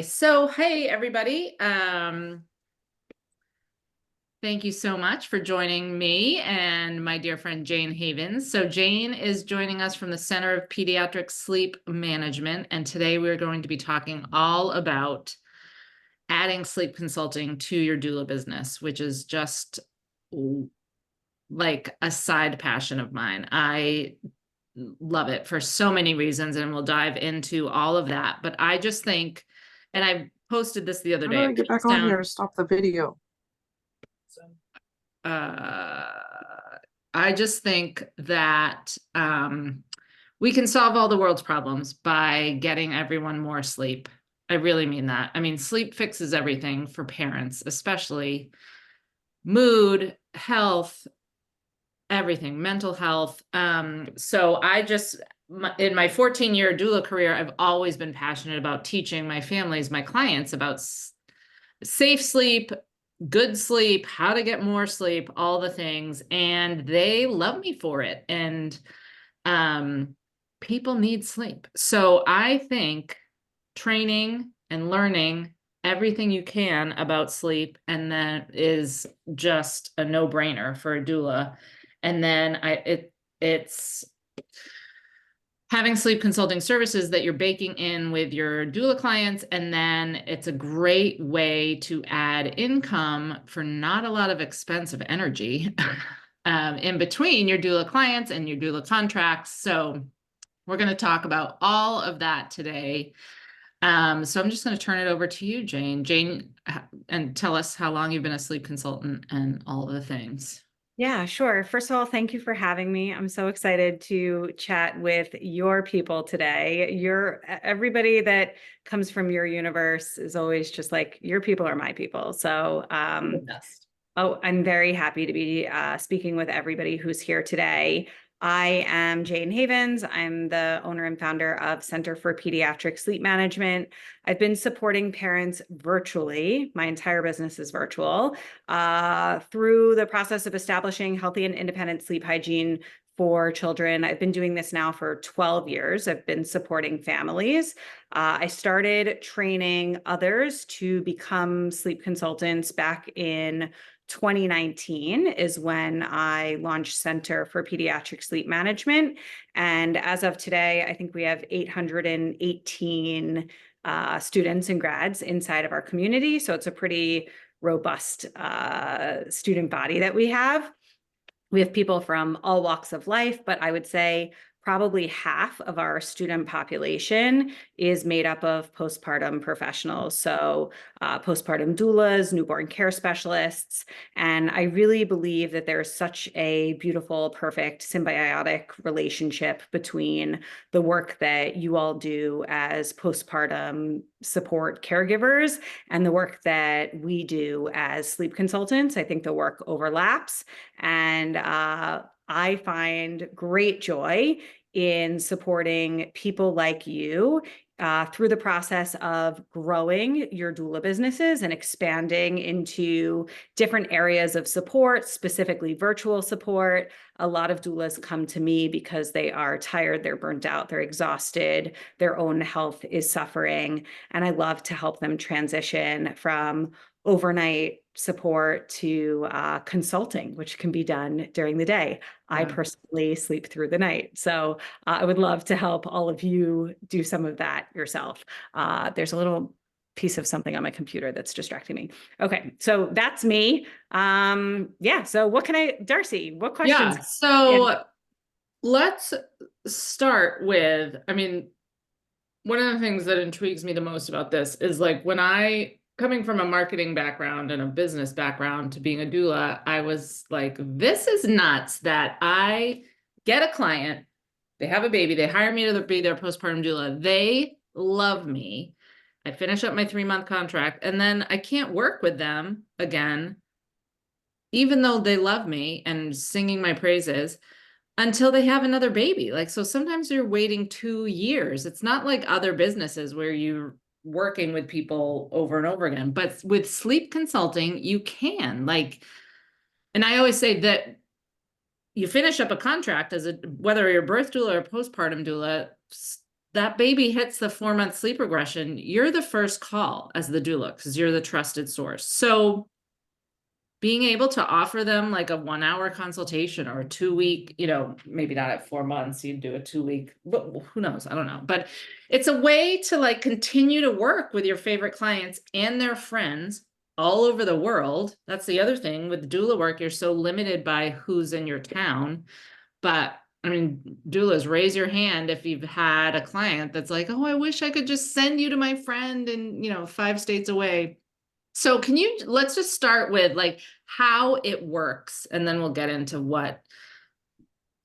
So, hey, everybody. Thank you so much for joining me and my dear friend Jayne Havens. So Jayne is joining us from the Center of Pediatric Sleep Management, and today we're going to be talking all about adding sleep consulting to your doula business, which is just like a side passion of mine. I love it for so many reasons, and we'll dive into all of that. But I just think, and I posted this the other How do day, I it get back comes on down here to stop the video? uh, I just think that we can solve all the world's problems by getting everyone more sleep. I really mean that. I mean, sleep fixes everything for parents, especially mood, health, everything, mental health. So in my 14-year doula career, I've always been passionate about teaching my families, my clients about safe sleep, good sleep, how to get more sleep, all the things. And they love me for it. And people need sleep. So I think training and learning everything you can about sleep, and that is just a no-brainer for a doula. And then it's having sleep consulting services that you're baking in with your doula clients. And then it's a great way to add income for not a lot of expensive energy in between your doula clients and your doula contracts. So we're going to talk about all of that today. So I'm just going to turn it over to you, Jayne. Jayne, and tell us how long you've been a sleep consultant and all the things. Yeah, sure. First of all, thank you for having me. I'm so excited to chat with your people today. Everybody that comes from your universe is always just like, your people are my people. So, I'm very happy to be speaking with everybody who's here today. I am Jayne Havens. I'm the owner and founder of Center for Pediatric Sleep Management. I've been supporting parents virtually. My entire business is virtual through the process of establishing healthy and independent sleep hygiene for children. I've been doing this now for 12 years. I've been supporting families. I started training others to become sleep consultants back in 2019 is when I launched Center for Pediatric Sleep Management. And as of today, I think we have 818 students and grads inside of our community. So it's a pretty robust student body that we have. We have people from all walks of life, but I would say probably half of our student population is made up of postpartum professionals. So postpartum doulas, newborn care specialists. And I really believe that there's such a beautiful, perfect symbiotic relationship between the work that you all do as postpartum support caregivers and the work that we do as sleep consultants. I think the work overlaps, and I find great joy in supporting people like you through the process of growing your doula businesses and expanding into different areas of support, specifically virtual support. A lot of doulas come to me because they are tired, they're burnt out, they're exhausted, their own health is suffering, and I love to help them transition from overnight support to consulting, which can be done during the day. I personally sleep through the night. So I would love to help all of you do some of that yourself. There's a little piece of something on my computer that's distracting me. Okay, so that's me. Yeah, so Darcy, what questions? Yeah, so let's start with, I mean, one of the things that intrigues me the most about this is like coming from a marketing background and a business background to being a doula, I was like, this is nuts that I get a client, they have a baby, they hire me to be their postpartum doula, they love me, I finish up my 3-month contract, and then I can't work with them again, even though they love me and singing my praises, until they have another baby. Like, so sometimes you're waiting 2 years. It's not like other businesses where you're working with people over and over again, but with sleep consulting, you can and I always say that you finish up a contract whether you're a birth doula or postpartum doula, that baby hits the 4 month sleep regression, you're the first call as the doula because you're the trusted source. So being able to offer them like a 1 hour consultation or a 2 week, maybe not at 4 months, you'd do a 2 week, but who knows? I don't know. But it's a way to like continue to work with your favorite clients and their friends all over the world. That's the other thing with doula work, you're so limited by who's in your town. But I mean, doulas, raise your hand if you've had a client that's like, oh, I wish I could just send you to my friend and, 5 states away. So let's just start with like how it works and then we'll get into what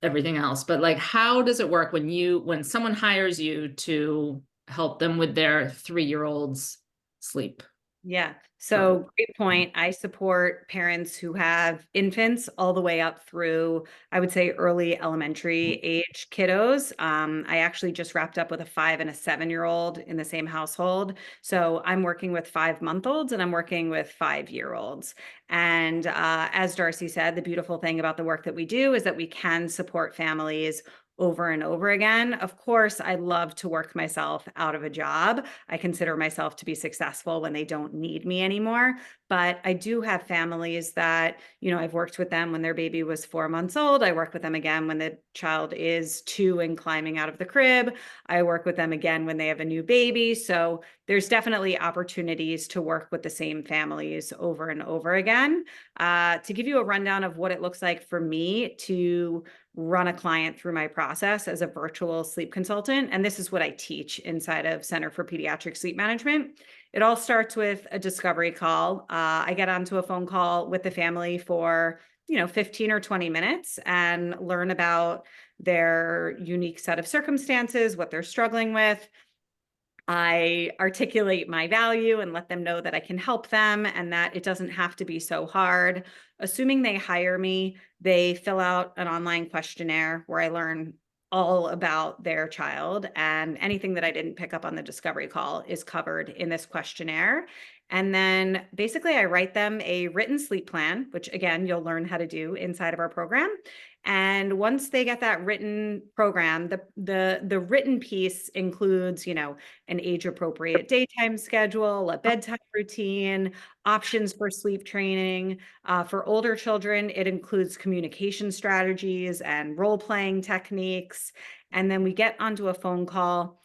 everything else. But like, how does it work when someone hires you to help them with their 3-year-old's sleep? Yeah. So great point. I support parents who have infants all the way up through, I would say, early elementary age kiddos. I actually just wrapped up with a 5 and a 7-year-old in the same household. So I'm working with 5-month-olds and I'm working with 5-year-olds. And as Darcy said, the beautiful thing about the work that we do is that we can support families over and over again. Of course, I love to work myself out of a job. I consider myself to be successful when they don't need me anymore. But I do have families that, I've worked with them when their baby was 4 months old. I work with them again when the child is 2 and climbing out of the crib. I work with them again when they have a new baby. So there's definitely opportunities to work with the same families over and over again. To give you a rundown of what it looks like for me to run a client through my process as a virtual sleep consultant. And this is what I teach inside of Center for Pediatric Sleep Management. It all starts with a discovery call. I get onto a phone call with the family for 15 or 20 minutes and learn about their unique set of circumstances, what they're struggling with. I articulate my value and let them know that I can help them and that it doesn't have to be so hard. Assuming they hire me, they fill out an online questionnaire where I learn all about their child, and anything that I didn't pick up on the discovery call is covered in this questionnaire. And then basically I write them a written sleep plan, which again, you'll learn how to do inside of our program. And once they get that written program, the written piece includes, an age appropriate daytime schedule, a bedtime routine, options for sleep training. For older children, it includes communication strategies and role playing techniques. And then we get onto a phone call,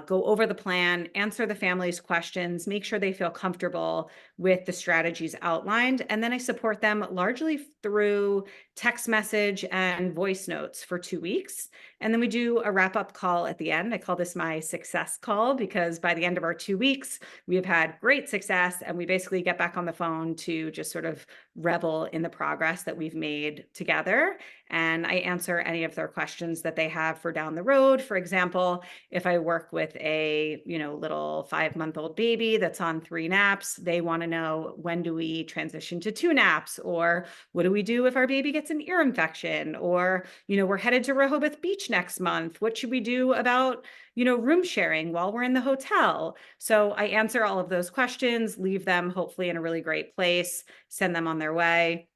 go over the plan, answer the family's questions, make sure they feel comfortable with the strategies outlined. And then I support them largely through text message and voice notes for 2 weeks. And then we do a wrap up call at the end. I call this my success call because by the end of our 2 weeks, we have had great success. And we basically get back on the phone to just sort of revel in the progress that we've made together. And I answer any of their questions that they have for down the road. For example, if I work with a, little 5-month-old baby that's on 3 naps, they want to know, when do we transition to 2 naps? Or what do we do if our baby gets an ear infection? Or, we're headed to Rehoboth Beach next month. What should we do about, room sharing while we're in the hotel? So I answer all of those questions, leave them hopefully in a really great place, send them on their way.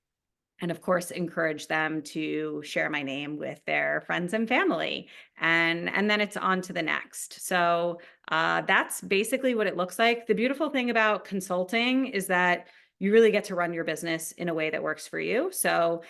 And of course, encourage them to share my name with their friends and family. And then it's on to the next. So that's basically what it looks like. The beautiful thing about consulting is that you really get to run your business in a way that works for you. So,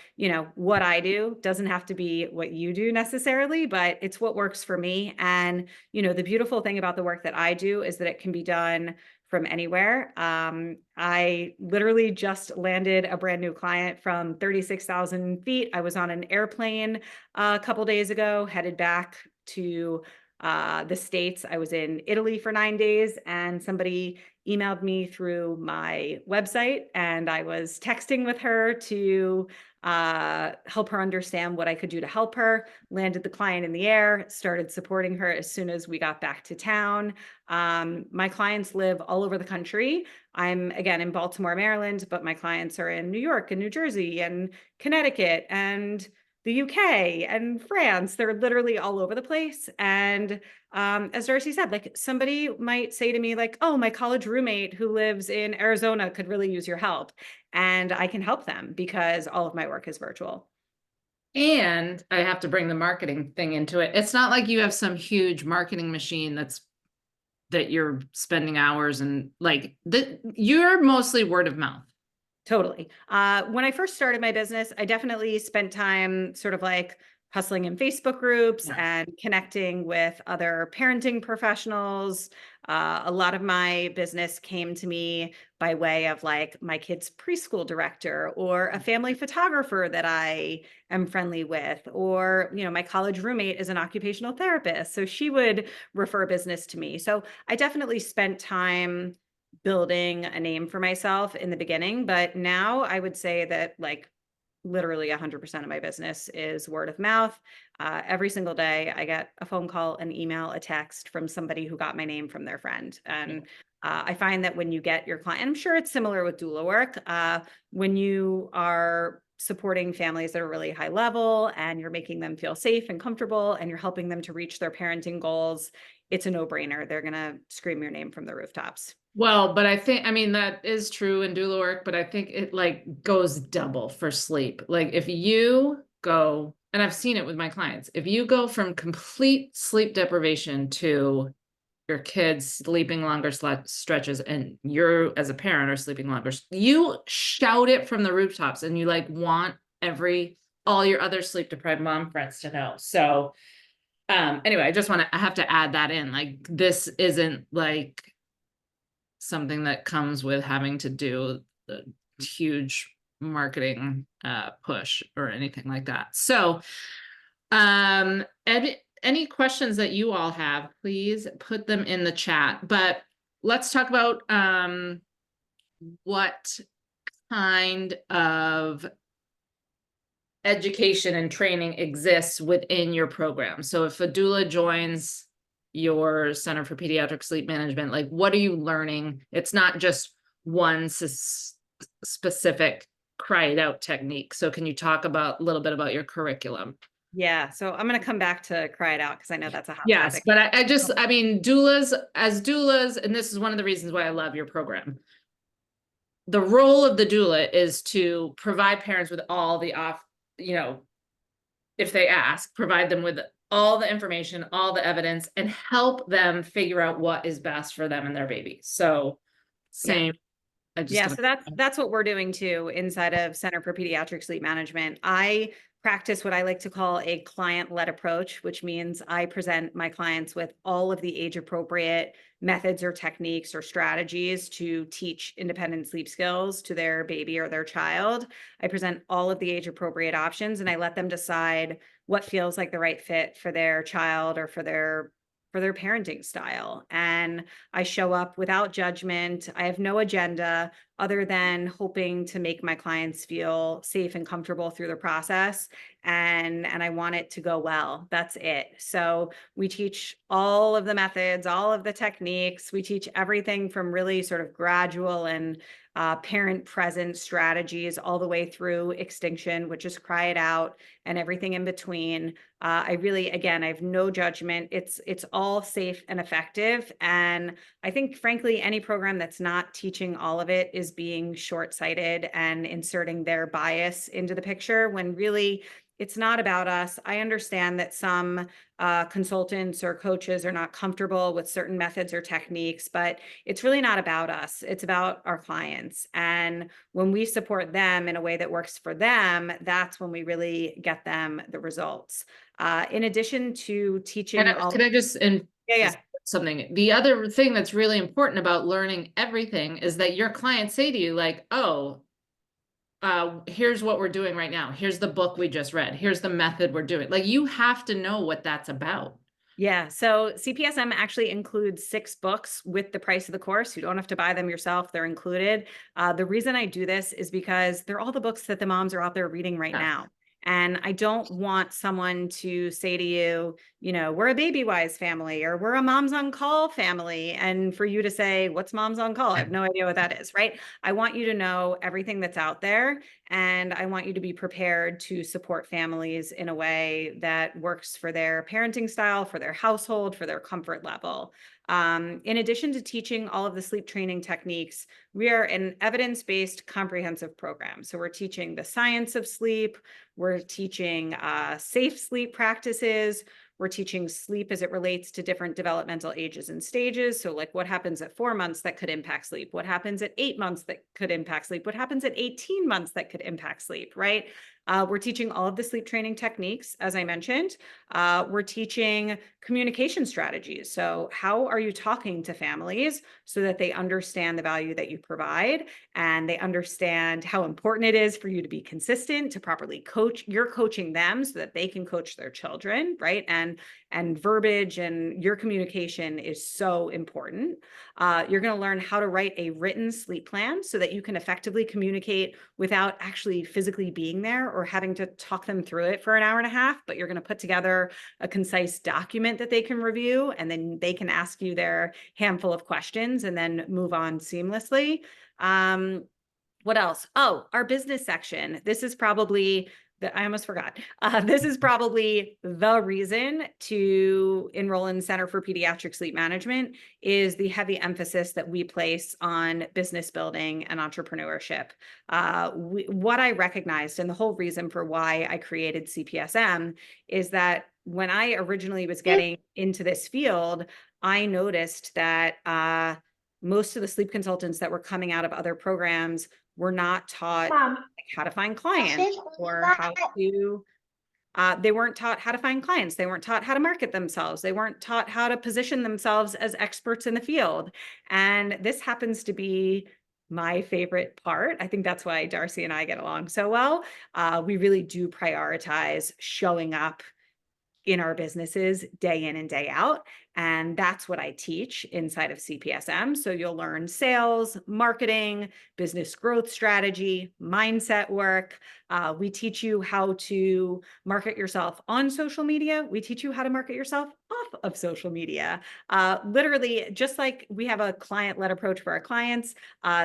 what I do doesn't have to be what you do necessarily, but it's what works for me. And, the beautiful thing about the work that I do is that it can be done from anywhere. I literally just landed a brand new client from 36,000 feet. I was on an airplane a couple days ago, headed back to the States. I was in Italy for 9 days, and somebody emailed me through my website, and I was texting with her to help her understand what I could do to help her. Landed the client in the air, started supporting her as soon as we got back to town. My clients live all over the country. I'm again in Baltimore, Maryland, but my clients are in New York and New Jersey and Connecticut and the UK and France. They're literally all over the place. And as Darcy said, like, somebody might say to me like, oh, my college roommate who lives in Arizona could really use your help. And I can help them because all of my work is virtual. And I have to bring the marketing thing into it. It's not like you have some huge marketing machine that you're spending hours and like that you're mostly word of mouth. Totally. When I first started my business, I definitely spent time sort of like hustling in Facebook groups Yeah. and connecting with other parenting professionals. A lot of my business came to me by way of like my kid's preschool director or a family photographer that I am friendly with, or, my college roommate is an occupational therapist. So she would refer business to me. So I definitely spent time building a name for myself in the beginning, but now I would say that like literally 100% of my business is word of mouth. Every single day, I get a phone call, an email, a text from somebody who got my name from their friend. And I find that when you get your client, and I'm sure it's similar with doula work, when you are supporting families that are really high level and you're making them feel safe and comfortable and you're helping them to reach their parenting goals, it's a no-brainer. They're going to scream your name from the rooftops. Well, but I mean, that is true in doula work, but I think it like goes double for sleep. Like if you go, and I've seen it with my clients, if you go from complete sleep deprivation to your kids sleeping longer stretches and you're as a parent are sleeping longer, you shout it from the rooftops and you like want all your other sleep deprived mom friends to know. So anyway, I have to add that in. Like this isn't like something that comes with having to do the huge marketing push or anything like that. So any questions that you all have, please put them in the chat. But let's talk about what kind of education and training exists within your program. So if a doula joins your Center for Pediatric Sleep Management, like what are you learning? It's not just one specific cry it out technique. So can you talk about a little bit about your curriculum? Yeah, so I'm going to come back to cry it out because I know that's a hot Yes, topic. but I mean, doulas, and this is one of the reasons why I love your program. The role of the doula is to provide parents with all the if they ask, provide them with all the information, all the evidence, and help them figure out what is best for them and their baby. So Yeah. same. I just Yeah, gonna so that's what we're doing too inside of Center for Pediatric Sleep Management. I practice what I like to call a client-led approach, which means I present my clients with all of the age-appropriate methods or techniques or strategies to teach independent sleep skills to their baby or their child. I present all of the age-appropriate options and I let them decide what feels like the right fit for their child or for their parenting style. And I show up without judgment. I have no agenda other than hoping to make my clients feel safe and comfortable through the process. And I want it to go well. That's it. So we teach all of the methods, all of the techniques. We teach everything from really sort of gradual and parent present strategies all the way through extinction, which is cry it out, and everything in between. I really, again, I have no judgment. It's all safe and effective. And I think, frankly, any program that's not teaching all of it is being short-sighted and inserting their bias into the picture when really it's not about us. I understand that some consultants or coaches are not comfortable with certain methods or techniques, but it's really not about us. It's about our clients. And when we support them in a way that works for them, that's when we really get them the results. In addition to And teaching all, can I just yeah, yeah. something? The other thing that's really important about learning everything is that your clients say to you, like, oh, here's what we're doing right now. Here's the book we just read. Here's the method we're doing. Like you have to know what that's about. Yeah, so CPSM actually includes 6 books with the price of the course. You don't have to buy them yourself, they're included. The reason I do this is because they're all the books that the moms are out there reading right Yeah. now. And I don't want someone to say to you, we're a baby wise family or we're a moms on call family. And for you to say, what's moms on call? I have no idea what that is, right? I want you to know everything that's out there. And I want you to be prepared to support families in a way that works for their parenting style, for their household, for their comfort level. In addition to teaching all of the sleep training techniques, we are an evidence-based comprehensive program. So we're teaching the science of sleep, we're teaching safe sleep practices, we're teaching sleep as it relates to different developmental ages and stages. So like what happens at 4 months that could impact sleep? What happens at 8 months that could impact sleep? What happens at 18 months that could impact sleep, right? We're teaching all of the sleep training techniques, as I mentioned. We're teaching communication strategies. So how are you talking to families so that they understand the value that you provide and they understand how important it is for you to be consistent, to properly coach. You're coaching them so that they can coach their children, right? And verbiage and your communication is so important. You're going to learn how to write a written sleep plan so that you can effectively communicate without actually physically being there or having to talk them through it for an hour and a half, but you're going to put together a concise document that they can review, and then they can ask you their handful of questions and then move on seamlessly. What else? Oh, our business section. This is probably I almost forgot. This is probably the reason to enroll in Center for Pediatric Sleep Management is the heavy emphasis that we place on business building and entrepreneurship. What I recognized, and the whole reason for why I created CPSM, is that when I originally was getting into this field, I noticed that most of the sleep consultants that were coming out of other programs were not taught Mom, how to find clients or how to they weren't taught how to find clients. They weren't taught how to market themselves. They weren't taught how to position themselves as experts in the field. And this happens to be my favorite part. I think that's why Darcy and I get along so well. We really do prioritize showing up in our businesses day in and day out. And that's what I teach inside of CPSM. So you'll learn sales, marketing, business growth strategy, mindset work. We teach you how to market yourself on social media. We teach you how to market yourself off of social media. Literally, just like we have a client-led approach for our clients,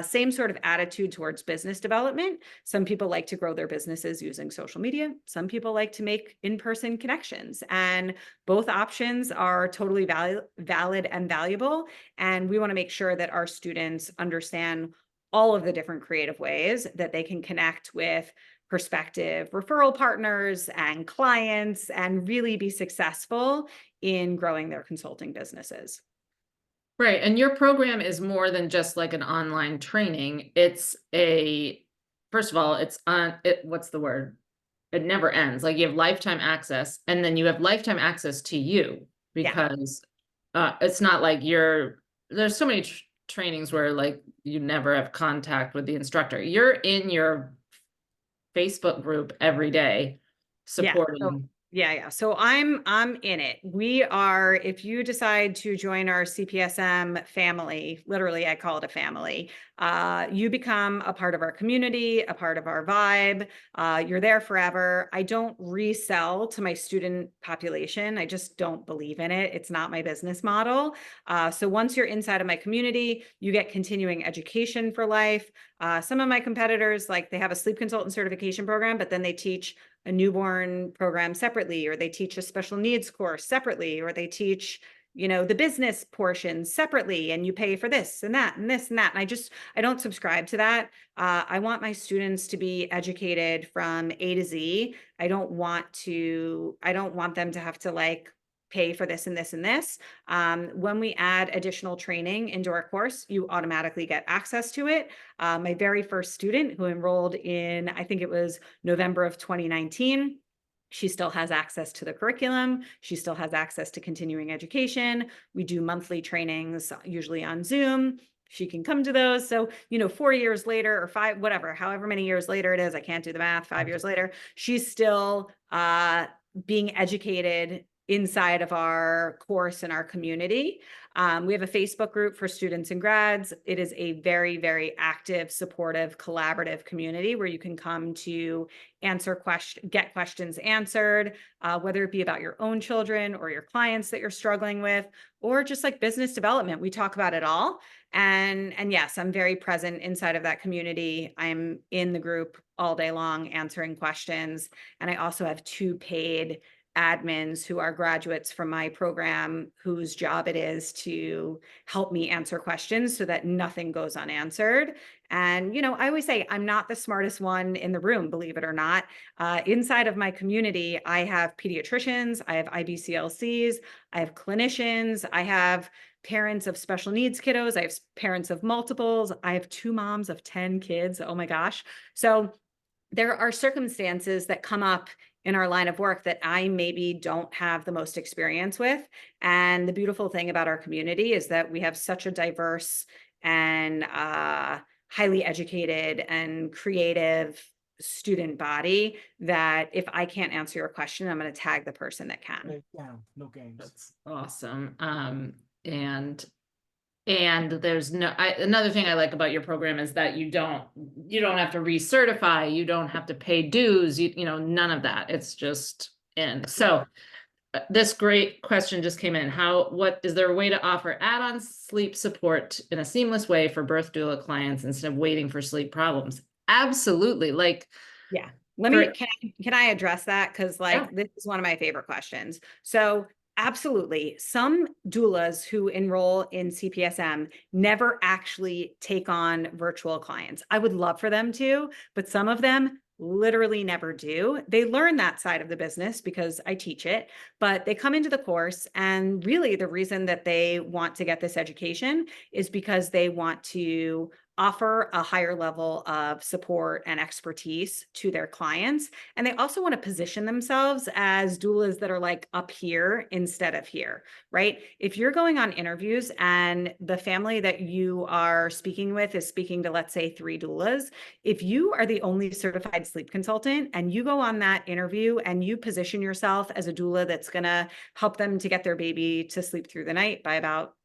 same sort of attitude towards business development. Some people like to grow their businesses using social media. Some people like to make in-person connections. And both options are totally valid and valuable. And we want to make sure that our students understand all of the different creative ways that they can connect with prospective referral partners and clients and really be successful in growing their consulting businesses. Right. And your program is more than just like an online training. First of all, what's the word? It never ends. Like you have lifetime access, and then you have lifetime access to you because it's not like there's so many trainings where like you never have contact with the instructor. You're in your Facebook group every day supporting. Yeah. So I'm in it. We are, if you decide to join our CPSM family, literally I call it a family, you become a part of our community, a part of our vibe. You're there forever. I don't resell to my student population. I just don't believe in it. It's not my business model. So once you're inside of my community, you get continuing education for life. Some of my competitors, like they have a sleep consultant certification program, but then they teach a newborn program separately, or they teach a special needs course separately, or they teach, the business portion separately, and you pay for this and that and this and that. And I don't subscribe to that. I want my students to be educated from A to Z. I don't want them to have to like pay for this and this and this. When we add additional training into our course, you automatically get access to it. My very first student who enrolled in, I think it was November of 2019, she still has access to the curriculum. She still has access to continuing education. We do monthly trainings, usually on Zoom. She can come to those. So, 4 years later or 5, whatever, however many years later it is, I can't do the math, 5 years later, she's still being educated inside of our course and our community. We have a Facebook group for students and grads. It is a very, very active, supportive, collaborative community where you can come to get questions answered, whether it be about your own children or your clients that you're struggling with, or just like business development. We talk about it all. And yes, I'm very present inside of that community. I'm in the group all day long answering questions. And I also have 2 paid admins who are graduates from my program whose job it is to help me answer questions so that nothing goes unanswered. And, you know, I always say I'm not the smartest one in the room, believe it or not. Inside of my community, I have pediatricians, I have IBCLCs, I have clinicians, I have parents of special needs kiddos, I have parents of multiples, I have 2 moms of 10 kids. Oh my gosh. So there are circumstances that come up in our line of work that I maybe don't have the most experience with. And the beautiful thing about our community is that we have such a diverse and highly educated and creative student body that if I can't answer your question, I'm going to tag the person that can. Right down, no games. That's awesome. And there's another thing I like about your program is that you don't have to recertify, you don't have to pay dues, you know, none of that. It's just in. So this great question just came in. What is there a way to offer add-on sleep support in a seamless way for birth doula clients instead of waiting for sleep problems? Absolutely. Like, yeah. Can I address that? Because this is one of my favorite questions. So absolutely. Some doulas who enroll in CPSM never actually take on virtual clients. I would love for them to, but some of them literally never do. They learn that side of the business because I teach it, but they come into the course, and really the reason that they want to get this education is because they want to offer a higher level of support and expertise to their clients. And they also want to position themselves as doulas that are like up here instead of here, right? If you're going on interviews and the family that you are speaking with is speaking to, let's say, 3 doulas, if you are the only certified sleep consultant and you go on that interview and you position yourself as a doula that's going to help them to get their baby to sleep through the night by about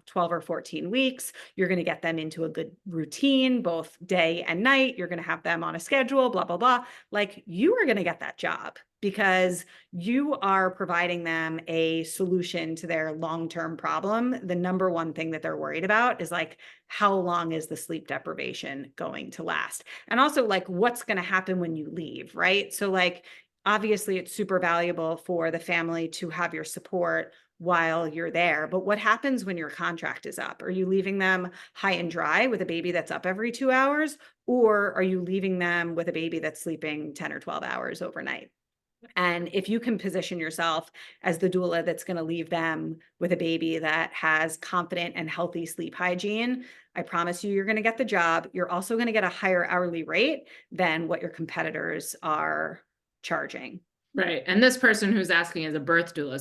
12 or 14 weeks, you're going to get them into a good routine, both day and night. You're going to have them on a schedule, blah, blah, blah. Like, you are going to get that job because you are providing them a solution to their long-term problem. The number one thing that they're worried about is like, how long is the sleep deprivation going to last? And also like, what's going to happen when you leave, right? So like, obviously it's super valuable for the family to have your support while you're there. But what happens when your contract is up? Are you leaving them high and dry with a baby that's up every 2 hours? Or are you leaving them with a baby that's sleeping 10 or 12 hours overnight? And if you can position yourself as the doula that's going to leave them with a baby that has confident and healthy sleep hygiene, I promise you're going to get the job. You're also going to get a higher hourly rate than what your competitors are charging. Right. And this person who's asking is a birth doula.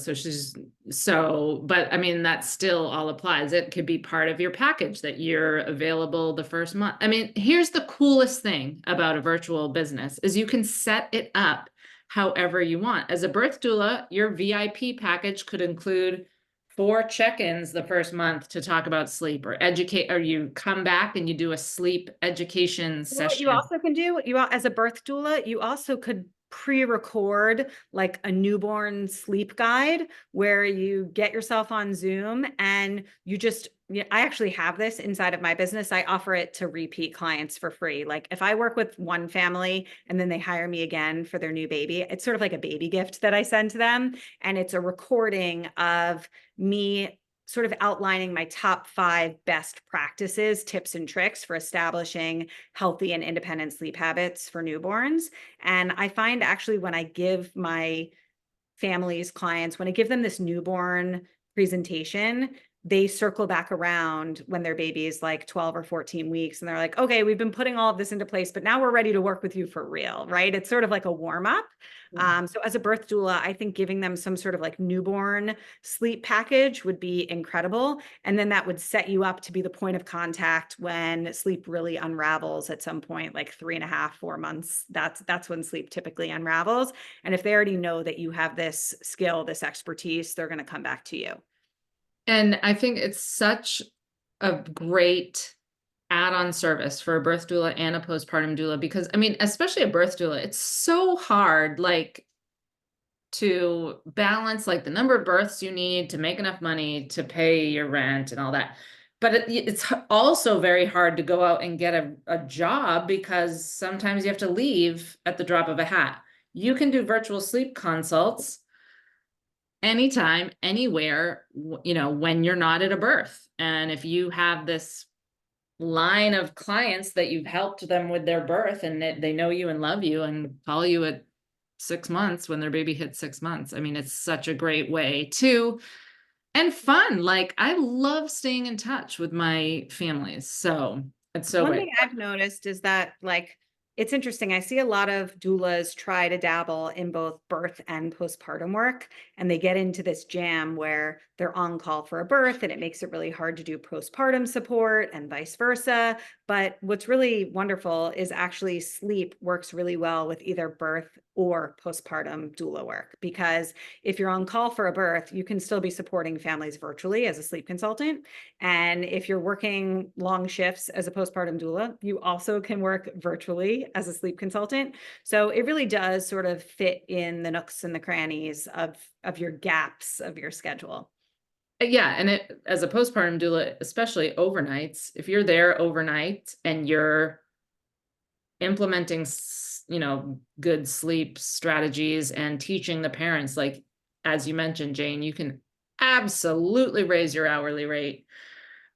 But I mean, that still all applies. It could be part of your package that you're available the first month. I mean, here's the coolest thing about a virtual business is you can set it up however you want. As a birth doula, your VIP package could include 4 check-ins the first month to talk about sleep or educate, or you come back and you do a sleep education session. What you also can do, as a birth doula, you also could pre-record like a newborn sleep guide where you get yourself on Zoom and I actually have this inside of my business. I offer it to repeat clients for free. Like if I work with one family and then they hire me again for their new baby, it's sort of like a baby gift that I send to them. And it's a recording of me sort of outlining my top 5 best practices, tips and tricks for establishing healthy and independent sleep habits for newborns. And I find actually when I give my families, clients, when I give them this newborn presentation, they circle back around when their baby is like 12 or 14 weeks. And they're like, okay, we've been putting all of this into place, but now we're ready to work with you for real, right? It's sort of like a warm up. So as a birth doula, I think giving them some sort of like newborn sleep package would be incredible. And then that would set you up to be the point of contact when sleep really unravels at some point, like 3.5, 4 months. That's when sleep typically unravels. And if they already know that you have this skill, this expertise, they're going to come back to you. And I think it's such a great add-on service for a birth doula and a postpartum doula, because I mean, especially a birth doula, it's so hard, like to balance like the number of births you need to make enough money to pay your rent and all that. But it's also very hard to go out and get a job because sometimes you have to leave at the drop of a hat. You can do virtual sleep consults anytime, anywhere, you know, when you're not at a birth. And if you have this line of clients that you've helped them with their birth and that they know you and love you and call you at 6 months when their baby hits 6 months. I mean, it's such a great way to, and fun. Like, I love staying in touch with my families. So it's so One great. thing I've noticed is that, like, it's interesting. I see a lot of doulas try to dabble in both birth and postpartum work, and they get into this jam where they're on call for a birth, and it makes it really hard to do postpartum support and vice versa. But what's really wonderful is actually sleep works really well with either birth or postpartum doula work, because if you're on call for a birth, you can still be supporting families virtually as a sleep consultant. And if you're working long shifts as a postpartum doula, you also can work virtually as a sleep consultant. So it really does sort of fit in the nooks and the crannies of your gaps of your schedule. Yeah, and it, as a postpartum doula, especially overnights, if you're there overnight and you're implementing, you know, good sleep strategies and teaching the parents, like, as you mentioned, Jane, you can absolutely raise your hourly rate.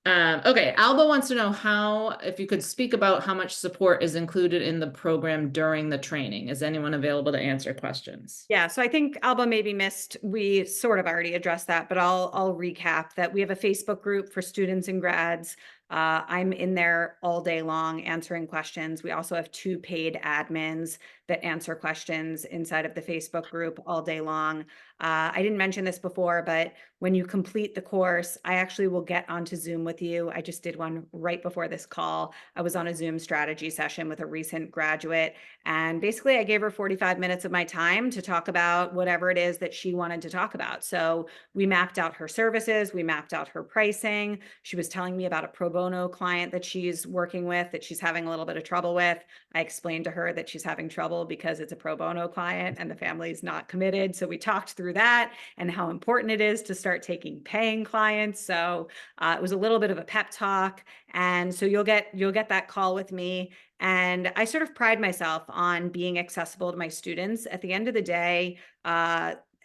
Okay, Alba wants to know how, if you could speak about how much support is included in the program during the training. Is anyone available to answer questions? Yeah, so I think Alba maybe missed, we sort of already addressed that, but I'll recap that we have a Facebook group for students and grads. I'm in there all day long answering questions. We also have 2 paid admins that answer questions inside of the Facebook group all day long. I didn't mention this before, but when you complete the course, I actually will get onto Zoom with you. I just did one right before this call. I was on a Zoom strategy session with a recent graduate, and basically I gave her 45 minutes of my time to talk about whatever it is that she wanted to talk about. So we mapped out her services, we mapped out her pricing. She was telling me about a pro bono client that she's working with that she's having a little bit of trouble with. I explained to her that she's having trouble because it's a pro bono client and the family's not committed. So we talked through that and how important it is to start taking paying clients. So it was a little bit of a pep talk. And so you'll get that call with me. And I sort of pride myself on being accessible to my students. At the end of the day,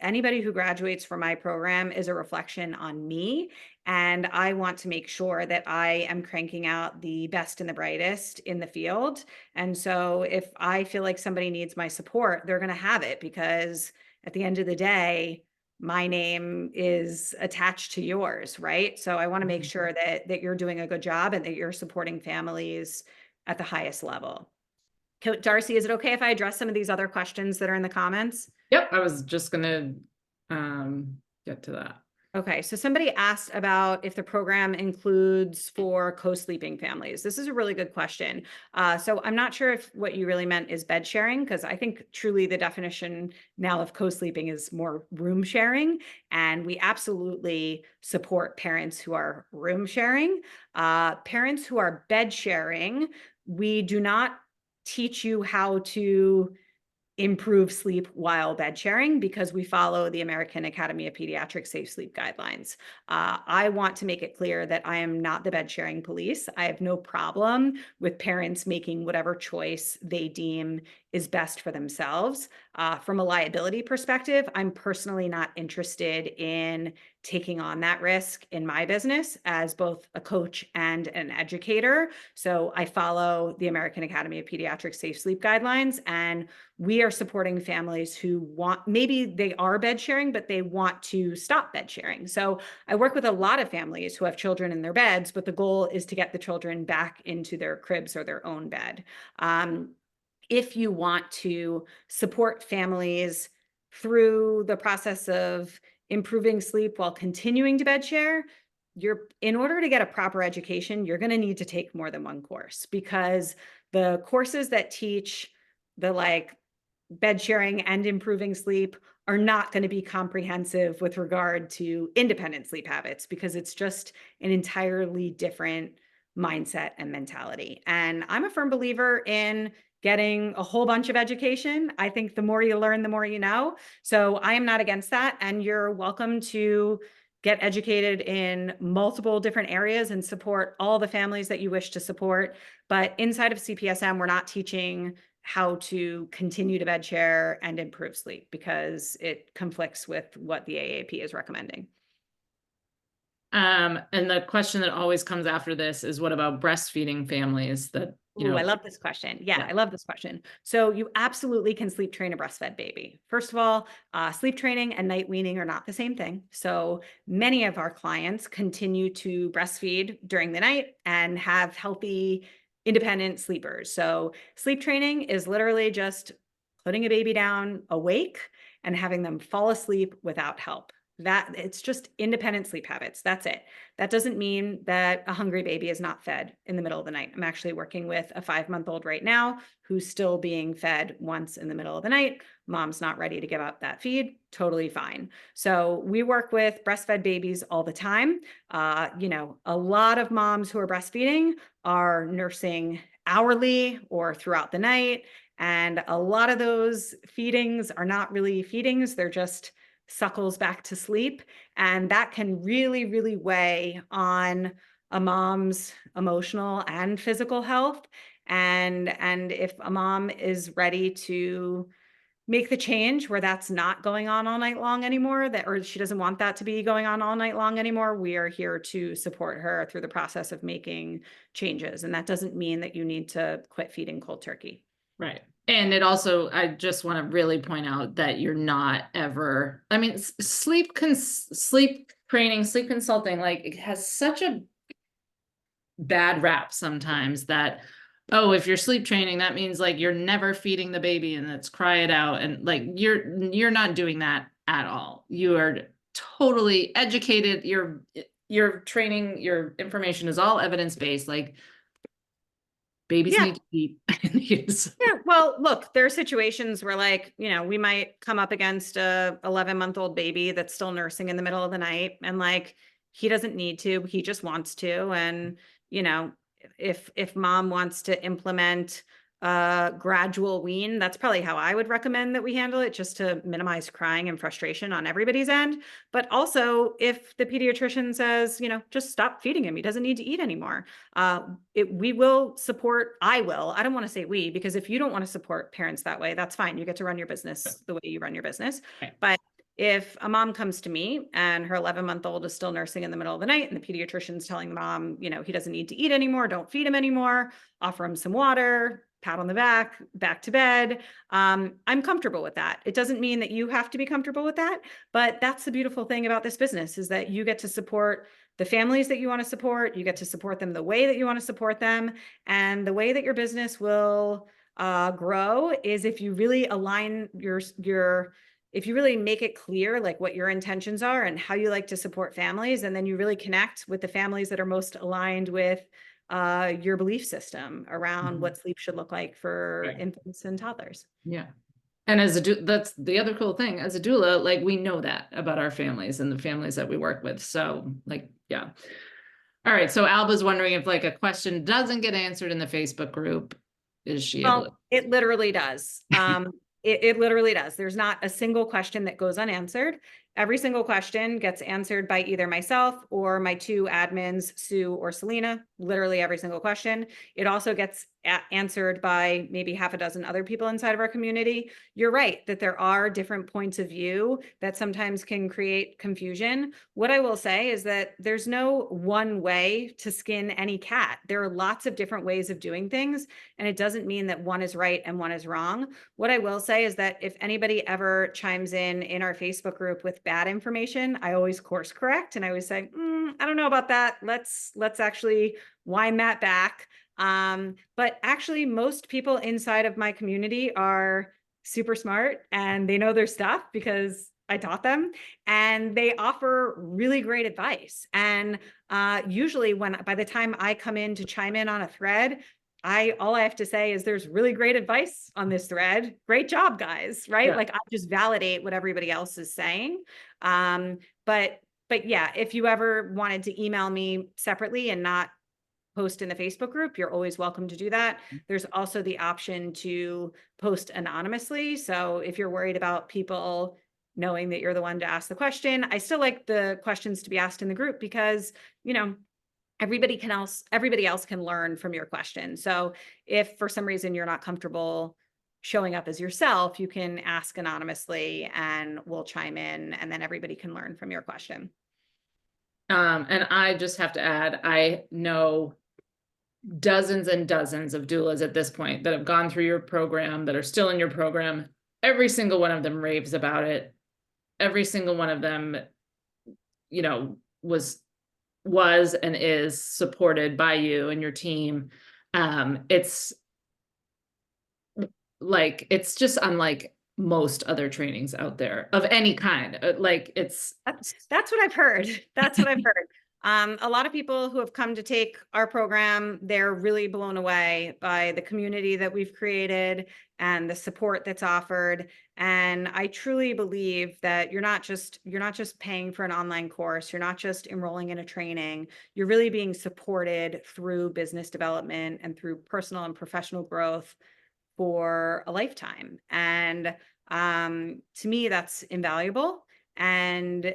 anybody who graduates from my program is a reflection on me. And I want to make sure that I am cranking out the best and the brightest in the field. And so if I feel like somebody needs my support, they're going to have it, because at the end of the day, my name is attached to yours, right? So I want to make sure that you're doing a good job and that you're supporting families at the highest level. Darcy, is it okay if I address some of these other questions that are in the comments? Yep, I was just gonna get to that. Okay, so somebody asked about if the program includes for co-sleeping families. This is a really good question. So I'm not sure if what you really meant is bed sharing, because I think truly the definition now of co-sleeping is more room sharing. And we absolutely support parents who are room sharing. Parents who are bed sharing, we do not teach you how to improve sleep while bed sharing, because we follow the American Academy of Pediatric Safe Sleep Guidelines. I want to make it clear that I am not the bed sharing police. I have no problem with parents making whatever choice they deem is best for themselves. From a liability perspective, I'm personally not interested in taking on that risk in my business as both a coach and an educator. So I follow the American Academy of Pediatric Safe Sleep Guidelines, and we are supporting families who want, maybe they are bed sharing, but they want to stop bed sharing. So I work with a lot of families who have children in their beds, but the goal is to get the children back into their cribs or their own bed. If you want to support families through the process of improving sleep while continuing to bed share, in order to get a proper education, you're going to need to take more than one course, because the courses that teach the bed sharing and improving sleep are not going to be comprehensive with regard to independent sleep habits, because it's just an entirely different mindset and mentality. And I'm a firm believer in getting a whole bunch of education. I think the more you learn, the more you know. So I am not against that. And you're welcome to get educated in multiple different areas and support all the families that you wish to support. But inside of CPSM, we're not teaching how to continue to bed share and improve sleep because it conflicts with what the AAP is recommending. And the question that always comes after this is, what about breastfeeding families that, Ooh, I love this question. Yeah, I love this question. So you absolutely can sleep train a breastfed baby. First of all, sleep training and night weaning are not the same thing. So many of our clients continue to breastfeed during the night and have healthy, independent sleepers. So sleep training is literally just putting a baby down awake and having them fall asleep without help. That it's just independent sleep habits. That's it. That doesn't mean that a hungry baby is not fed in the middle of the night. I'm actually working with a 5-month-old right now who's still being fed once in the middle of the night. Mom's not ready to give up that feed. Totally fine. So we work with breastfed babies all the time. A lot of moms who are breastfeeding are nursing hourly or throughout the night. And a lot of those feedings are not really feedings. They're just suckles back to sleep. And that can really, really weigh on a mom's emotional and physical health. And if a mom is ready to make the change where that's not going on all night long anymore, or she doesn't want that to be going on all night long anymore, we are here to support her through the process of making changes. And that doesn't mean that you need to quit feeding cold turkey. Right. And it also, I just want to really point out that you're not ever, I mean, sleep training, sleep consulting, like it has such a bad rap sometimes that, oh, if you're sleep training, that means like you're never feeding the baby and it's cry it out. And like, you're not doing that at all. You are totally educated. Your training, your information is all evidence-based. Like, babies need to eat. Yeah, well, look, there are situations where we might come up against a 11-month-old baby that's still nursing in the middle of the night and he doesn't need to, he just wants to. And, if mom wants to implement a gradual wean, that's probably how I would recommend that we handle it, just to minimize crying and frustration on everybody's end. But also if the pediatrician says, just stop feeding him, he doesn't need to eat anymore. We will support, I don't want to say we, because if you don't want to support parents that way, that's fine. You get to run your business the way you run your business. Right. But if a mom comes to me and her 11-month-old is still nursing in the middle of the night and the pediatrician's telling the mom, he doesn't need to eat anymore, don't feed him anymore, offer him some water, pat on the back to bed. I'm comfortable with that. It doesn't mean that you have to be comfortable with that, but that's the beautiful thing about this business, is that you get to support the families that you want to support. You get to support them the way that you want to support them. And the way that your business will grow is if you really align if you really make it clear what your intentions are and how you like to support families, and then you really connect with the families that are most aligned with your belief system around what sleep should look like for infants and toddlers. Yeah. And that's the other cool thing. As a doula, we know that about our families and the families that we work with. So yeah. All right. So Alba's wondering if a question doesn't get answered in the Facebook group, is she able to? It literally does. It literally does. There's not a single question that goes unanswered. Every single question gets answered by either myself or my two admins, Sue or Selena, literally every single question. It also gets answered by maybe half a dozen other people inside of our community. You're right that there are different points of view that sometimes can create confusion. What I will say is that there's no one way to skin any cat. There are lots of different ways of doing things, and it doesn't mean that one is right and one is wrong. What I will say is that if anybody ever chimes in our Facebook group with bad information, I always course correct, and I always say, I don't know about that. Let's actually wind that back. But actually, most people inside of my community are super smart and they know their stuff because I taught them, and they offer really great advice. And usually by the time I come in to chime in on a thread, all I have to say is there's really great advice on this thread. Great job, guys. Right? Yeah. I just validate what everybody else is saying. But yeah, if you ever wanted to email me separately and not post in the Facebook group, you're always welcome to do that. There's also the option to post anonymously. So if you're worried about people knowing that you're the one to ask the question, I still like the questions to be asked in the group because, everybody else can learn from your question. So if for some reason you're not comfortable showing up as yourself, you can ask anonymously and we'll chime in, and then everybody can learn from your question. And I just have to add, I know dozens and dozens of doulas at this point that have gone through your program, that are still in your program. Every single one of them raves about it. Every single one of them, you know, was and is supported by you and your team. It's like, it's just unlike most other trainings out there of any kind. Like it's That's what I've heard. That's what I've heard. A lot of people who have come to take our program, they're really blown away by the community that we've created and the support that's offered. And I truly believe that you're not just paying for an online course, you're not just enrolling in a training, you're really being supported through business development and through personal and professional growth for a lifetime. And to me, that's invaluable. And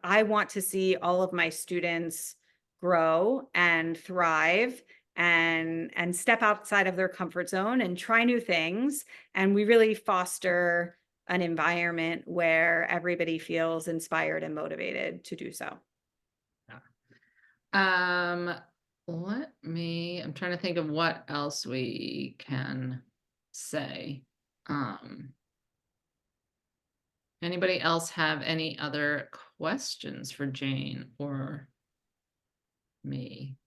I want to see all of my students grow and thrive and step outside of their comfort zone and try new things. And we really foster an environment where everybody feels inspired and motivated to do so. I'm trying to think of what else we can say. Anybody else have any other questions for Jayne or me?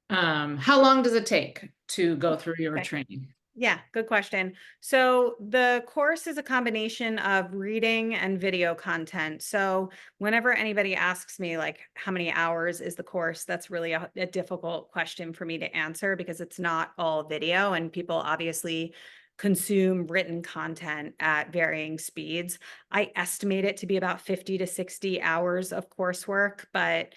How long does it take to go through your training? Yeah, good question. So the course is a combination of reading and video content. So whenever anybody asks me like how many hours is the course, that's really a difficult question for me to answer because it's not all video, and people obviously consume written content at varying speeds. I estimate it to be about 50 to 60 hours of coursework, but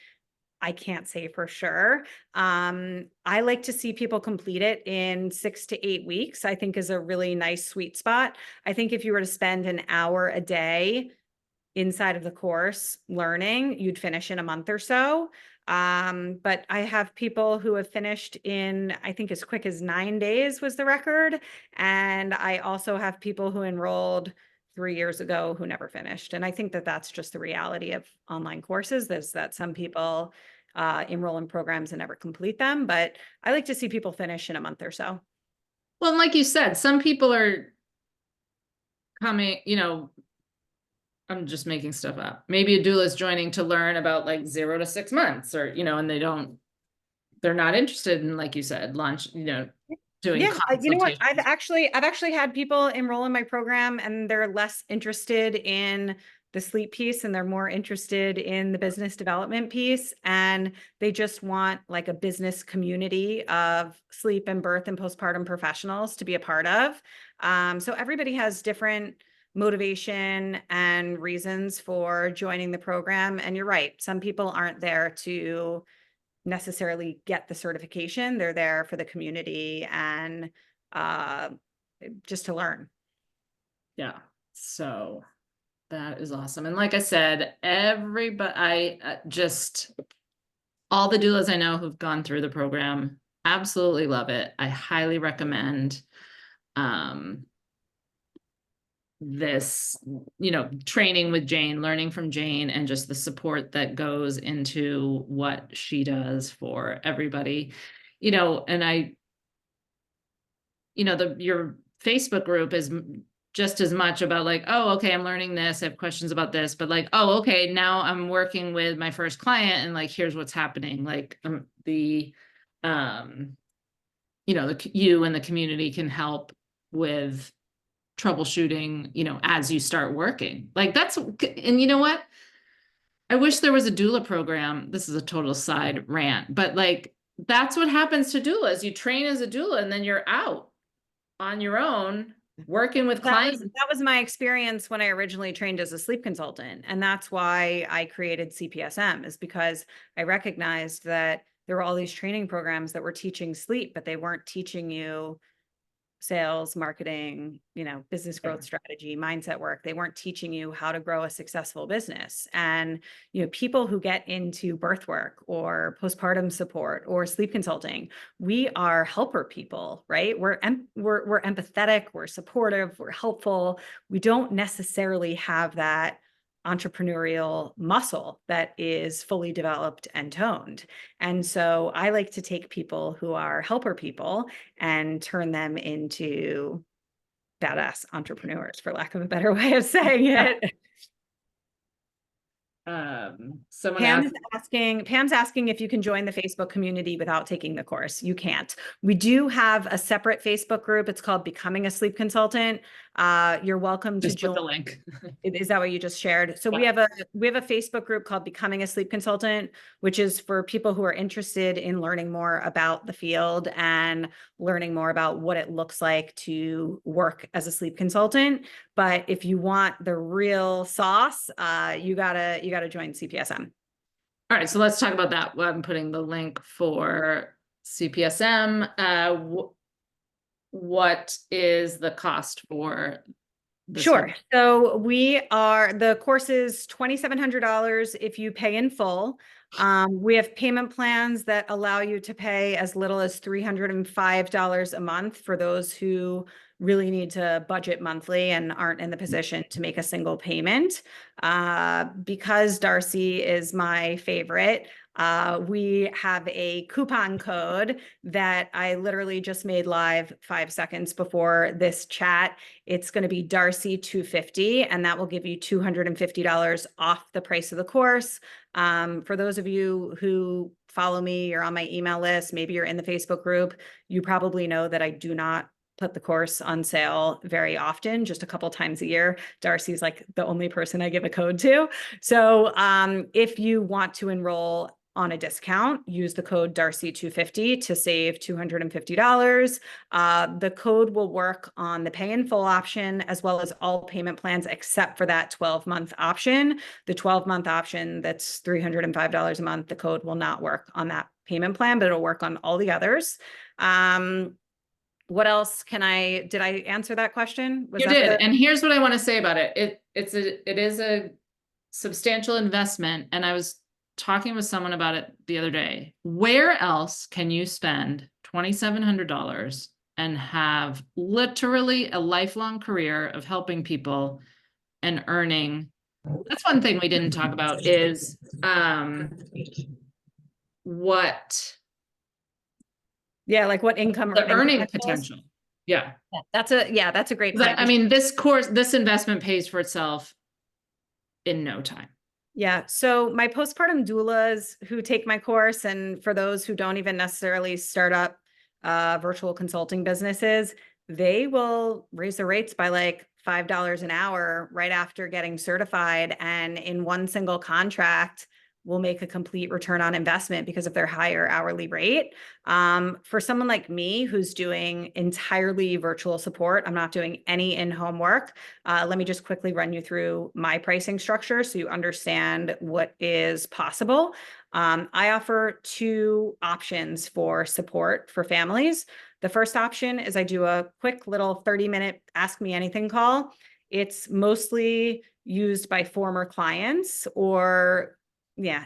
I can't say for sure. I like to see people complete it in 6 to 8 weeks, I think is a really nice sweet spot. I think if you were to spend an hour a day inside of the course learning, you'd finish in a month or so. But I have people who have finished in, I think as quick as 9 days was the record. And I also have people who enrolled 3 years ago who never finished. And I think that that's just the reality of online courses, is that some people enroll in programs and never complete them. But I like to see people finish in a month or so. Well, and like you said, some people are coming, you know, I'm just making stuff up. Maybe a doula is joining to learn about like 0 to 6 months, or, you know, and they're not interested in, like you said, doing Yeah, you know what? consultations. I've actually had people enroll in my program and they're less interested in the sleep piece and they're more interested in the business development piece, and they just want like a business community of sleep and birth and postpartum professionals to be a part of. So everybody has different motivation and reasons for joining the program. And you're right, some people aren't there to necessarily get the certification. They're there for the community and uh, just to learn. Yeah. So that is awesome. And like I said, everybody, just all the doulas I know who've gone through the program absolutely love it. I highly recommend this, you know, training with Jayne, learning from Jayne, and just the support that goes into what she does for everybody, you know. And your Facebook group is just as much about like, oh, okay, I'm learning this, I have questions about this, but like, oh, okay, now I'm working with my first client and like, here's what's happening. Like you and the community can help with troubleshooting, you know, as you start working. Like and you know what? I wish there was a doula program. This is a total side rant, but like, that's what happens to doulas. You train as a doula and then you're out on your own working with clients. That was my experience when I originally trained as a sleep consultant. And that's why I created CPSM, is because I recognized that there were all these training programs that were teaching sleep, but they weren't teaching you sales, marketing, business growth strategy, mindset work. They weren't teaching you how to grow a successful business. And, people who get into birth work or postpartum support or sleep consulting, we are helper people, right? We're empathetic, we're supportive, we're helpful. We don't necessarily have that entrepreneurial muscle that is fully developed and toned. And so I like to take people who are helper people and turn them into badass entrepreneurs, for lack of a better way of saying it. Someone asked, Pam's asking if you can join the Facebook community without taking the course. You can't. We do have a separate Facebook group. It's called Becoming a Sleep Consultant. You're welcome to just put join. the link. Is that what you just shared? So we have a Facebook group called Becoming a Sleep Consultant, which is for people who are interested in learning more about the field and learning more about what it looks like to work as a sleep consultant. But if you want the real sauce, you gotta join CPSM. All right, so let's talk about that. Well, I'm putting the link for CPSM. What is the cost for this? Sure. So the course is $2,700 if you pay in full. We have payment plans that allow you to pay as little as $305 a month for those who really need to budget monthly and aren't in the position to make a single payment. Because Darcy is my favorite, we have a coupon code that I literally just made live 5 seconds before this chat. It's going to be Darcy 250, and that will give you $250 off the price of the course. For those of you who follow me, you're on my email list, maybe you're in the Facebook group, you probably know that I do not put the course on sale very often, just a couple times a year. Darcy's like the only person I give a code to. So if you want to enroll on a discount, use the code Darcy250 to save $250. The code will work on the pay in full option as well as all payment plans except for that 12-month option. The 12-month option, that's $305 a month. The code will not work on that payment plan, but it'll work on all the others. What else did I answer that question? You did. And here's what I want to say about it. It is a substantial investment. And I was talking with someone about it the other day. Where else can you spend $2,700 and have literally a lifelong career of helping people and earning? That's one thing we didn't talk about is what like what income the earning potential. Yeah. That's a great point. I mean, this investment pays for itself in no time. Yeah. So my postpartum doulas who take my course, and for those who don't even necessarily start up virtual consulting businesses, they will raise their rates by like $5 an hour right after getting certified. And in one single contract, will make a complete return on investment because of their higher hourly rate. For someone like me who's doing entirely virtual support, I'm not doing any in-home work. Let me just quickly run you through my pricing structure so you understand what is possible. I offer 2 options for support for families. The first option is I do a quick little 30-minute Ask Me Anything call. It's mostly used by former clients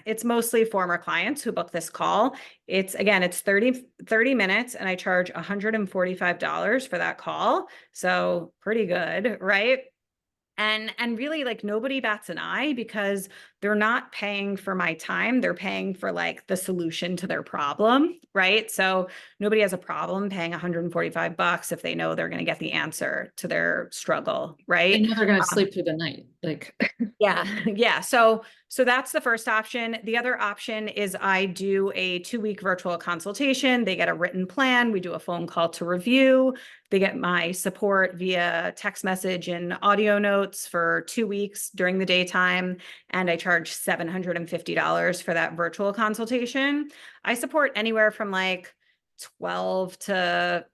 it's mostly former clients who book this call. It's 30 minutes and I charge $145 for that call. So pretty good, right? And really like nobody bats an eye because they're not paying for my time. They're paying for like the solution to their problem, right? So nobody has a problem paying $145 if they know they're going to get the answer to their struggle, right? They know they're going to sleep through the night. Like, yeah. So that's the first option. The other option is I do a 2-week virtual consultation. They get a written plan. We do a phone call to review. They get my support via text message and audio notes for 2 weeks during the daytime. And I charge $750 for that virtual consultation. I support anywhere from like 12 to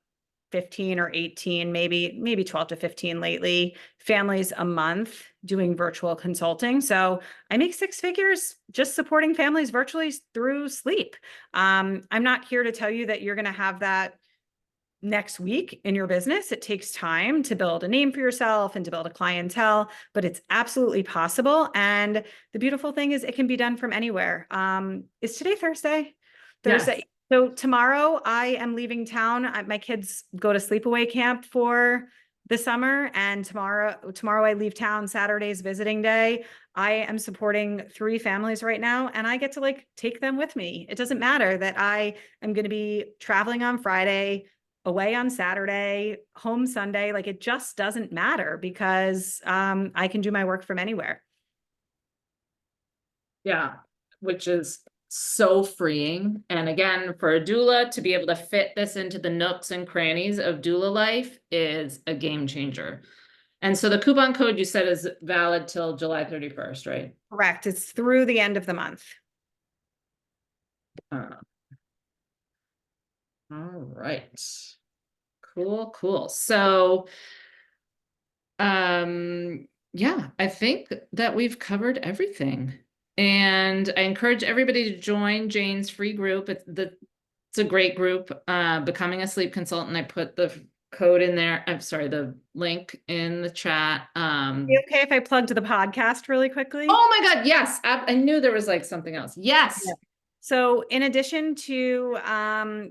15 or 18, maybe 12 to 15 lately, families a month doing virtual consulting. So I make 6 figures just supporting families virtually through sleep. I'm not here to tell you that you're going to have that next week in your business. It takes time to build a name for yourself and to build a clientele, but it's absolutely possible. And the beautiful thing is it can be done from anywhere. Is today Thursday? Yes. Thursday. So tomorrow I am leaving town. My kids go to sleepaway camp for the summer, and tomorrow I leave town. Saturday's visiting day. I am supporting 3 families right now, and I get to like take them with me. It doesn't matter that I am going to be traveling on Friday, away on Saturday, home Sunday. Like it just doesn't matter because I can do my work from anywhere. Yeah, which is so freeing. And again, for a doula to be able to fit this into the nooks and crannies of doula life is a game changer. And so the coupon code you said is valid till July 31st, right? Correct. It's through the end of the month. Uh, all right. Cool, cool. So, yeah, I think that we've covered everything. And I encourage everybody to join Jayne's free group. It's a great group, Becoming a Sleep Consultant. I put the code in there. I'm sorry, the link in the chat. You okay if I plugged the podcast really quickly? Oh my God, yes. I knew there was like something else. Yes. Yeah. So in addition to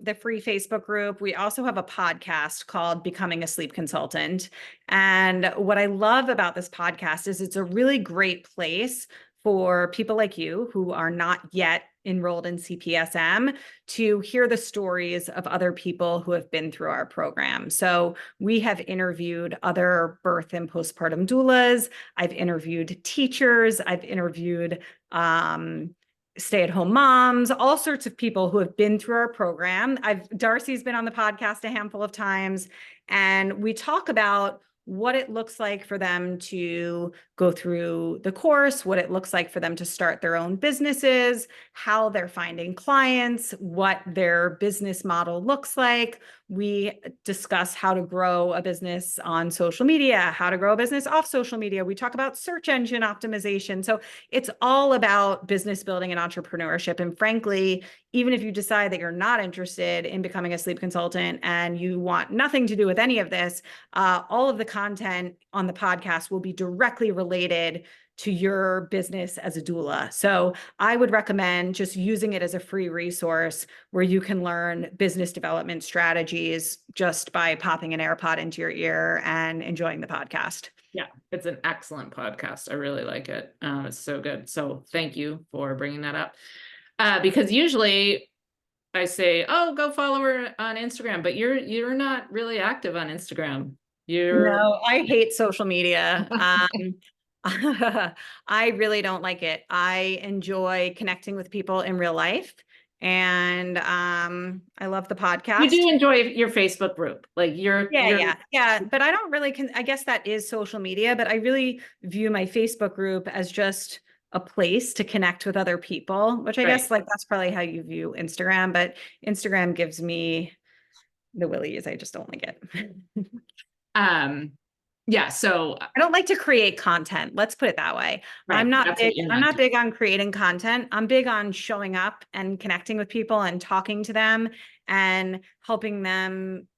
the free Facebook group, we also have a podcast called Becoming a Sleep Consultant. And what I love about this podcast is it's a really great place for people like you who are not yet enrolled in CPSM to hear the stories of other people who have been through our program. So we have interviewed other birth and postpartum doulas. I've interviewed teachers. I've interviewed stay-at-home moms, all sorts of people who have been through our program. Darcy's been on the podcast a handful of times, and we talk about what it looks like for them to go through the course, what it looks like for them to start their own businesses, how they're finding clients, what their business model looks like. We discuss how to grow a business on social media, how to grow a business off social media. We talk about search engine optimization. So it's all about business building and entrepreneurship. And frankly, even if you decide that you're not interested in becoming a sleep consultant and you want nothing to do with any of this, all of the content on the podcast will be directly related to your business as a doula. So I would recommend just using it as a free resource where you can learn business development strategies just by popping an AirPod into your ear and enjoying the podcast. Yeah, it's an excellent podcast. I really like it. It's so good. So thank you for bringing that up. Because usually I say, "Oh, go follow her on Instagram," but you're not really active on Instagram. No, I hate social media. I really don't like it. I enjoy connecting with people in real life, and I love the You podcast. do enjoy your Facebook group, like Yeah. But I don't really, I guess that is social media, but I really view my Facebook group as just a place to connect with other people, which I right. guess like that's probably how you view Instagram, but Instagram gives me the willies. I just don't like it. Yeah. So I don't like to create content. Let's put it that way. right, I'm not that's big, what you're I'm not not doing. big on creating content. I'm big on showing up and connecting with people and talking to them and helping them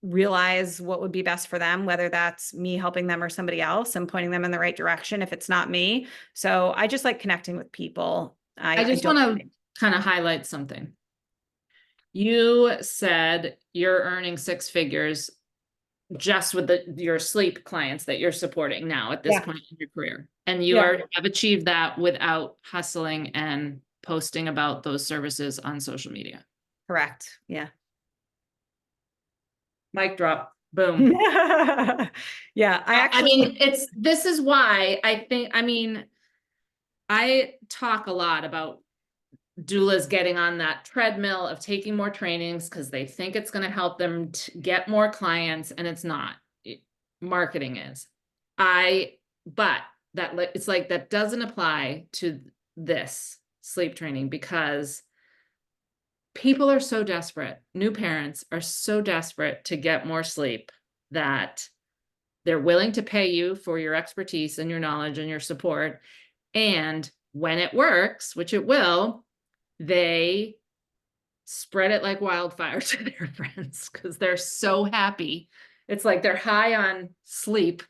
realize what would be best for them, whether that's me helping them or somebody else and pointing them in the right direction if it's not me. So I just like connecting with people. I I just don't. want to kind of highlight something. You said you're earning 6 figures just with your sleep clients that you're supporting now at this Yeah. point in your career. And you Yeah. have achieved that without hustling and posting about those services on social media. Correct. Yeah. Mic drop. Boom. Yeah. I mean, this is why I talk a lot about doulas getting on that treadmill of taking more trainings because they think it's going to help them get more clients, and it's not. Marketing is. But it's like that doesn't apply to this sleep training because people are so desperate. New parents are so desperate to get more sleep that they're willing to pay you for your expertise and your knowledge and your support. And when it works, which it will, they spread it like wildfire to their friends because they're so happy. It's like they're high on sleep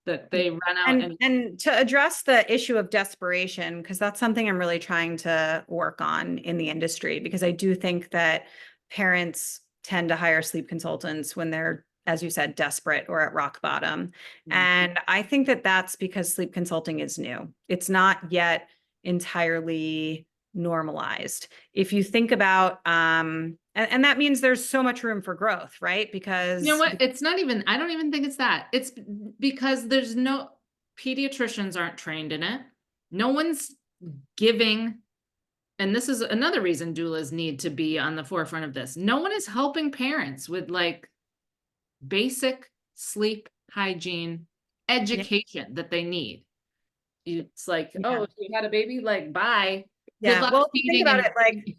that they run out And to address the issue of desperation, because that's something I'm really trying to work on in the industry, because I do think that parents tend to hire sleep consultants when they're, as you said, desperate or at rock bottom. Yeah. And I think that that's because sleep consulting is new. It's not yet entirely normalized. If you think about, and that means there's so much room for growth, right? You know Because what? It's not even, I don't even think it's that. It's because there's no, pediatricians aren't trained in it. No one's giving, and this is another reason doulas need to be on the forefront of this. No one is helping parents with like basic sleep hygiene yeah, education that they need. It's like, yeah. oh, if you had a baby, like, bye. Good Yeah. luck Well, if you think feeding about it, like and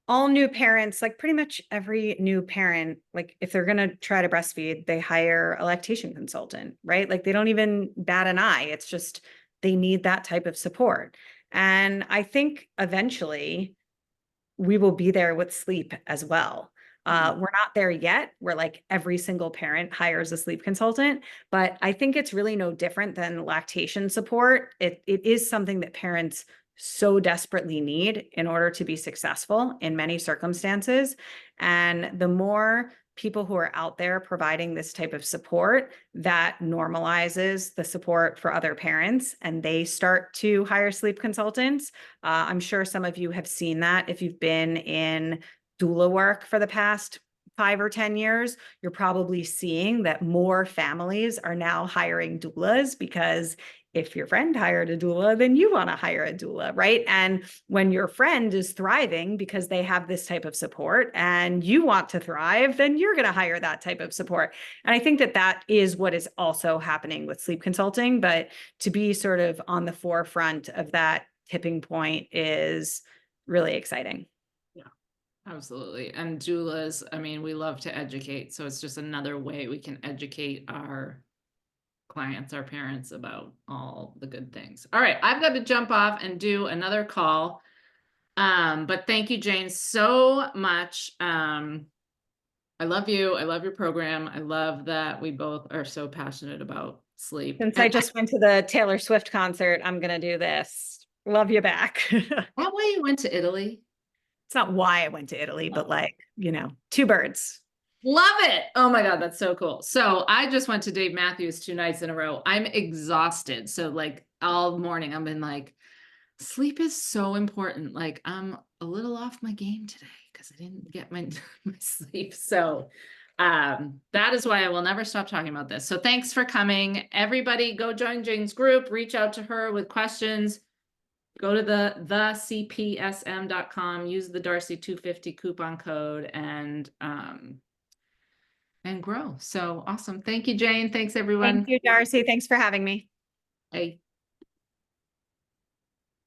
all new parents, like pretty much every new parent, like if they're going to try to breastfeed, they hire a lactation consultant, right? Like they don't even bat an eye. It's just they need that type of support. And I think eventually we will be there with sleep as well. We're not there yet, where like every single parent hires a sleep consultant, but I think it's really no different than lactation support. It is something that parents so desperately need in order to be successful in many circumstances. And the more people who are out there providing this type of support, that normalizes the support for other parents, and they start to hire sleep consultants. I'm sure some of you have seen that if you've been in doula work for the past 5 or 10 years, you're probably seeing that more families are now hiring doulas, because if your friend hired a doula, then you want to hire a doula, right? And when your friend is thriving because they have this type of support and you want to thrive, then you're going to hire that type of support. And I think that that is what is also happening with sleep consulting, but to be sort of on the forefront of that tipping point is really exciting. yeah, absolutely. And doulas, I mean, we love to educate. So it's just another way we can educate our clients, our parents about all the good things. All right, I've got to jump off and do another call. But thank you, Jayne, so much. I love you. I love your program. I love that we both are so passionate about sleep. Since And I just went to the Taylor Swift concert, I'm going to do this. Love you back. that way you went to Italy. It's not why I went to Italy, but like, two birds. Love it. Oh my God, that's so cool. So I just went to Dave Matthews 2 nights in a row. I'm exhausted. So like all morning I've been like, sleep is so important. Like I'm a little off my game today because I didn't get my, my sleep. So that is why I will never stop talking about this. So thanks for coming. Everybody go join Jayne's group, reach out to her with questions. Go to thecpsm.com, use the Darcy 250 coupon code and grow. So awesome. Thank you, Jayne. Thanks Thank everyone. you, Darcy. Thanks for having me. Bye.